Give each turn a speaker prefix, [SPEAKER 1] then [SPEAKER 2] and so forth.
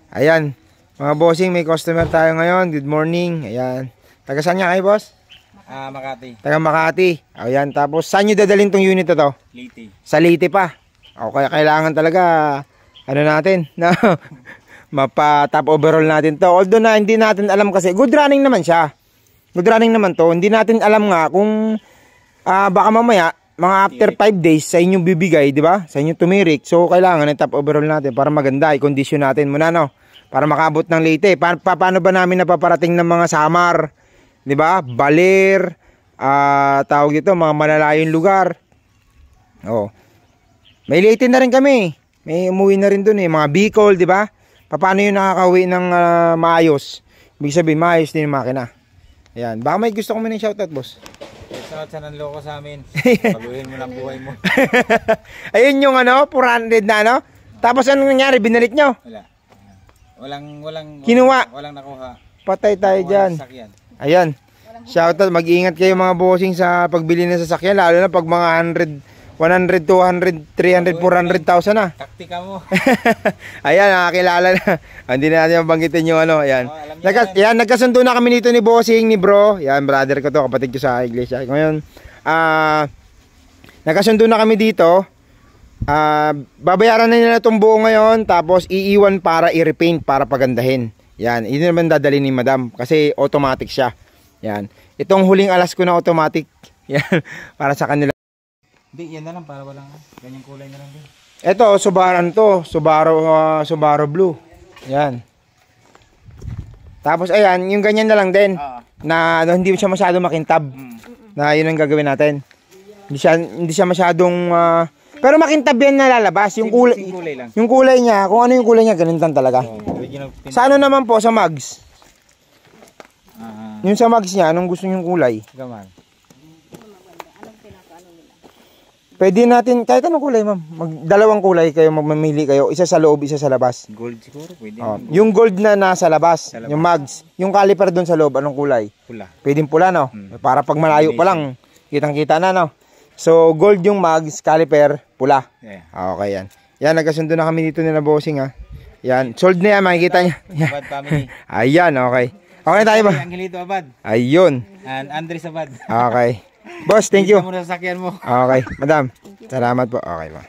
[SPEAKER 1] Ayan. Mga bossing, may customer tayo ngayon. Good morning. Ayan. Taga saan nga kayo, boss?
[SPEAKER 2] Makati.
[SPEAKER 1] Taga Makati. Ayan. Tapos, saan nyo dadalhin tong unit na to?
[SPEAKER 2] Leyte.
[SPEAKER 1] Sa Leyte pa. O, kaya kailangan talaga, ano natin, na mapa-top overall natin to. Although na hindi natin alam kasi, good running naman siya. Good running naman to. Hindi natin alam nga kung baka mamaya, mga after 5 days sa inyong bibigay, di ba? Sa inyong tumirik. So, kailangan ng top overall natin para maganda. I-condition natin muna, no? Para makabot ng Leyte. Paano ba namin napaparating ng mga Samar? 'Di ba? Baler, tawag dito, mga malalayong lugar. Oh. May Leyte na rin kami. May umuwi na rin doon mga Bicol, 'di ba? Paano 'yung nakakauwi ng maayos? Ibig sabihin, maayos din 'yung makina. Ayan, baka may gusto ko man ng shoutout, boss.
[SPEAKER 2] Shoutout sa nanloko sa amin. Baguhin mo lang buhay mo.
[SPEAKER 1] Ayun 'yung 400 na Tapos anong nangyari? Binalik nyo?
[SPEAKER 2] Wala.
[SPEAKER 1] Kinuha.
[SPEAKER 2] Walang nakuha.
[SPEAKER 1] Patay tayo dyan. Ayan. Shoutout, mag-iingat kayo mga bossing sa pagbili ng sasakyan. Lalo na pag mga 100, 200, 300, 400,000 na.
[SPEAKER 2] Taktika mo.
[SPEAKER 1] Ayan, nakakilala na. Hindi na natin mabanggitin yung Ayan. Ayan, nagkasundo na kami nito ni bossing, ni bro. Ayan, brother ko to, kapatid ko sa iglesia. Ngayon, nagkasundo na kami dito. Babayaran na nila itong buo ngayon, tapos iiwan para i-repaint para pagandahin. Yan, hindi naman dadali ni madam kasi automatic siya. Yan, itong huling alas ko na automatic. Yan, para sa kanila.
[SPEAKER 2] Hindi, yan na lang para walang ganyang kulay na lang din.
[SPEAKER 1] Ito, Subaru Blue. Yan. Tapos ayan, yung ganyan na lang din. Na hindi siya masyadong makintab. Na yun ang gagawin natin. Hindi siya masyadong pero makintab yan na lalabas. Yung kulay
[SPEAKER 2] lang.
[SPEAKER 1] Yung kulay niya, kung ano yung kulay niya, ganun lang talaga. Sa ano naman po, sa mugs? Yung sa mugs niya, anong gusto niyong kulay?
[SPEAKER 2] Gaman.
[SPEAKER 1] Pwede natin, kahit anong kulay, ma'am. Dalawang kulay kayo, mamili kayo. Isa sa loob, isa sa labas.
[SPEAKER 2] Gold siguro, pwede.
[SPEAKER 1] Yung gold na nasa labas, yung mugs. Yung caliper doon sa loob, anong kulay?
[SPEAKER 2] Pula.
[SPEAKER 1] Pwedeng pula, no? Para pag malayo pa lang, kitang-kita na, no? So, gold yung mugs, caliper, pula.
[SPEAKER 2] Yeah.
[SPEAKER 1] Okay, yan. Yan, nagkasundo na kami dito nila bossing, Yan, sold na yan, makikita niya.
[SPEAKER 2] Abad family.
[SPEAKER 1] Ayan, okay. Okay tayo ba?
[SPEAKER 2] Angelito Abad.
[SPEAKER 1] Ayun.
[SPEAKER 2] And Andres Abad.
[SPEAKER 1] Okay. Boss, thank you.
[SPEAKER 2] Muna sa sakyan mo.
[SPEAKER 1] Okay, madam. Salamat po. Okay ba?